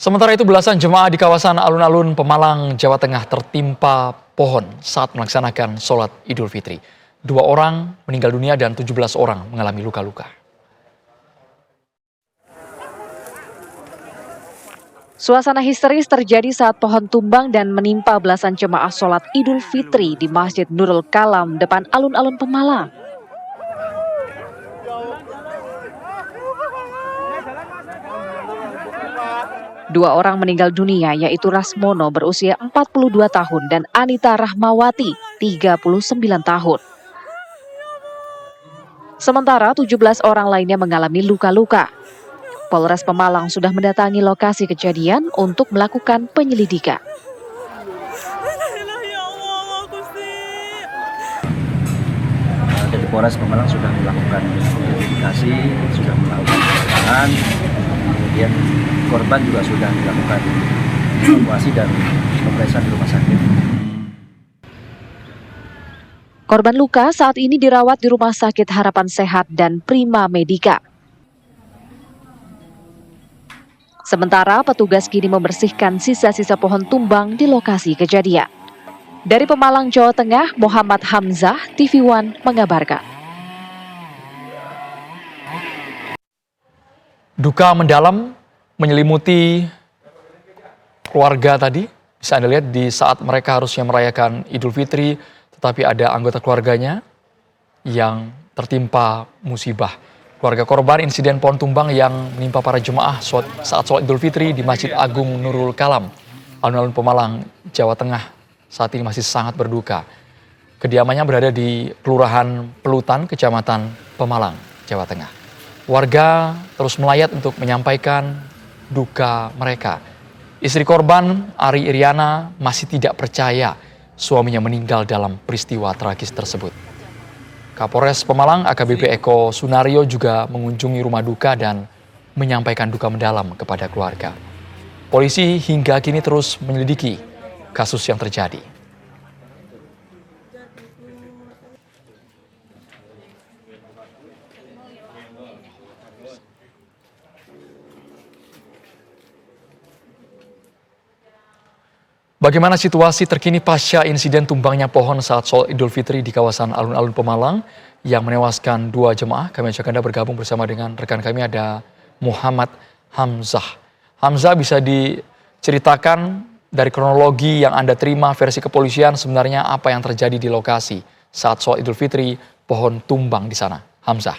Sementara itu belasan jemaah di kawasan alun-alun Pemalang, Jawa Tengah tertimpa pohon saat melaksanakan sholat Idul Fitri. 2 orang meninggal dunia dan 17 orang mengalami luka-luka. Suasana histeris terjadi saat pohon tumbang dan menimpa belasan jemaah sholat Idul Fitri di Masjid Nurul Kalam depan alun-alun Pemalang. Dua orang meninggal dunia yaitu Rasmono berusia 42 tahun dan Anita Rahmawati 39 tahun. Sementara 17 orang lainnya mengalami luka-luka. Polres Pemalang sudah mendatangi lokasi kejadian untuk melakukan penyelidikan. Dari Polres Pemalang sudah melakukan identifikasi, sudah melakukan pendataan, kemudian korban juga sudah dilakukan evakuasi dan pemeriksaan di rumah sakit. Korban luka saat ini dirawat di Rumah Sakit Harapan Sehat dan Prima Medika. Sementara petugas kini membersihkan sisa-sisa pohon tumbang di lokasi kejadian. Dari Pemalang, Jawa Tengah, Muhammad Hamzah, TV One mengabarkan. Duka mendalam menyelimuti keluarga tadi. Bisa Anda lihat di saat mereka harusnya merayakan Idul Fitri, tetapi ada anggota keluarganya yang tertimpa musibah. Keluarga korban insiden pohon tumbang yang menimpa para jemaah saat sholat Idul Fitri di Masjid Agung Nurul Kalam, alun-alun Pemalang, Jawa Tengah, saat ini masih sangat berduka. Kediamannya berada di Kelurahan Pelutan, Kecamatan Pemalang, Jawa Tengah. Warga terus melayat untuk menyampaikan duka mereka. Istri korban, Ari Iriana, masih tidak percaya suaminya meninggal dalam peristiwa tragis tersebut. Kapolres Pemalang AKBP Eko Sunario juga mengunjungi rumah duka dan menyampaikan duka mendalam kepada keluarga. Polisi hingga kini terus menyelidiki kasus yang terjadi. Bagaimana situasi terkini pasca insiden tumbangnya pohon saat sholat Idul Fitri di kawasan alun-alun Pemalang yang menewaskan 2 jemaah? Kami ajak Anda bergabung bersama dengan rekan kami, ada Muhammad Hamzah. Hamzah, bisa diceritakan dari kronologi yang Anda terima versi kepolisian sebenarnya apa yang terjadi di lokasi saat sholat Idul Fitri pohon tumbang di sana? Hamzah.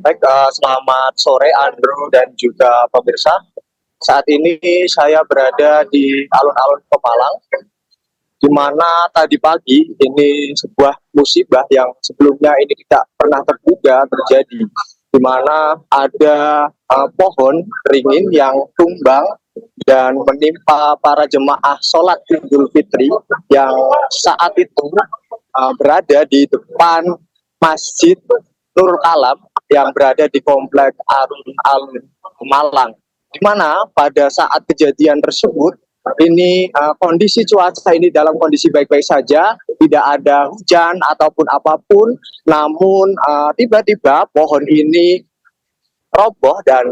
Baik, selamat sore Andrew dan juga pemirsa. Saat ini saya berada di alun-alun Pemalang, di mana tadi pagi ini sebuah musibah yang sebelumnya ini tidak pernah terduga terjadi, di mana ada pohon ringin yang tumbang dan menimpa para jemaah sholat Idul Fitri yang saat itu berada di depan Masjid Nurul Kalam yang berada di komplek alun-alun Pemalang. Di mana pada saat kejadian tersebut ini kondisi cuaca ini dalam kondisi baik-baik saja, tidak ada hujan ataupun apapun, namun tiba-tiba pohon ini roboh dan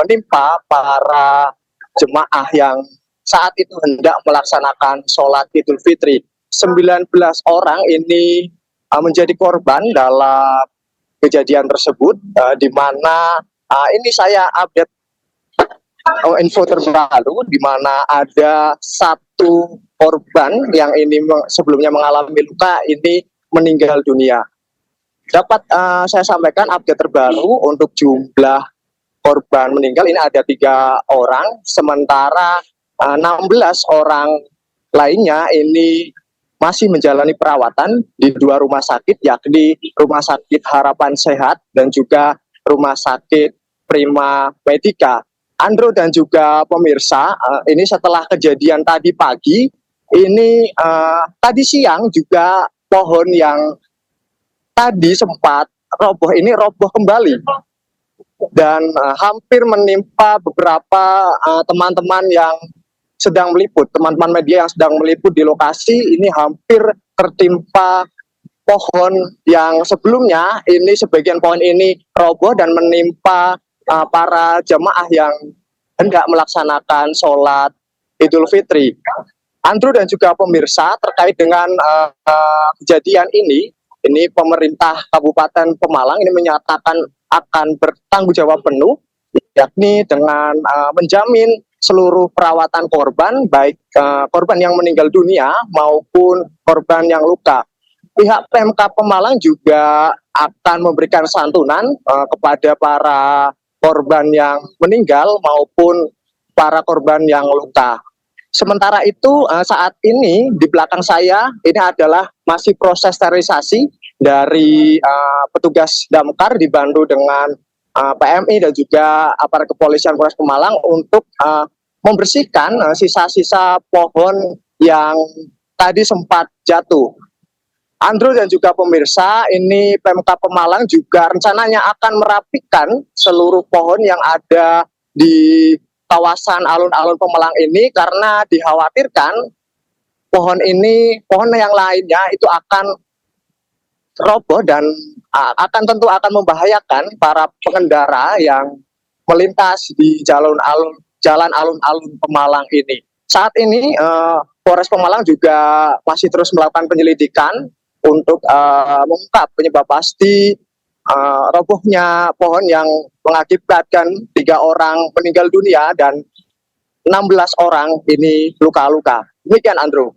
menimpa para jemaah yang saat itu hendak melaksanakan sholat Idul Fitri. 19 orang ini menjadi korban dalam kejadian tersebut, di mana ini saya update info terbaru, di mana ada 1 korban yang ini sebelumnya mengalami luka ini meninggal dunia. Dapat saya sampaikan update terbaru untuk jumlah korban meninggal ini ada 3 orang, sementara 16 orang lainnya ini masih menjalani perawatan di 2 rumah sakit, yakni Rumah Sakit Harapan Sehat dan juga Rumah Sakit Prima Medika. Andrew dan juga pemirsa, ini setelah kejadian tadi pagi, ini tadi siang juga pohon yang tadi sempat roboh ini roboh kembali dan hampir menimpa beberapa teman-teman yang sedang meliput, teman-teman media yang sedang meliput di lokasi. Ini hampir tertimpa pohon yang sebelumnya ini sebagian pohon ini roboh dan menimpa para jemaah yang hendak melaksanakan sholat Idul Fitri. Andrew dan juga pemirsa, terkait dengan kejadian ini pemerintah Kabupaten Pemalang ini menyatakan akan bertanggung jawab penuh, yakni dengan menjamin seluruh perawatan korban, baik korban yang meninggal dunia maupun korban yang luka. Pihak Pemkab Pemalang juga akan memberikan santunan kepada para korban yang meninggal maupun para korban yang luka. Sementara itu saat ini di belakang saya ini adalah masih proses sterilisasi dari petugas damkar dibantu dengan PMI dan juga aparat kepolisian Polres Pemalang untuk membersihkan sisa-sisa pohon yang tadi sempat jatuh. Andrew dan juga pemirsa, ini Pemkab Pemalang juga rencananya akan merapikan seluruh pohon yang ada di kawasan alun-alun Pemalang ini karena dikhawatirkan pohon yang lainnya itu akan roboh dan tentu akan membahayakan para pengendara yang melintas di jalan alun-alun Pemalang ini. Saat ini Polres Pemalang juga masih terus melakukan penyelidikan untuk mengungkap penyebab pasti robohnya pohon yang mengakibatkan 3 orang meninggal dunia dan 16 orang ini luka-luka. Demikian, Andrew.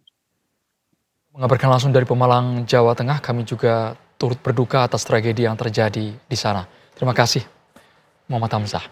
Mengabarkan langsung dari Pemalang, Jawa Tengah, kami juga turut berduka atas tragedi yang terjadi di sana. Terima kasih, Muhammad Hamzah.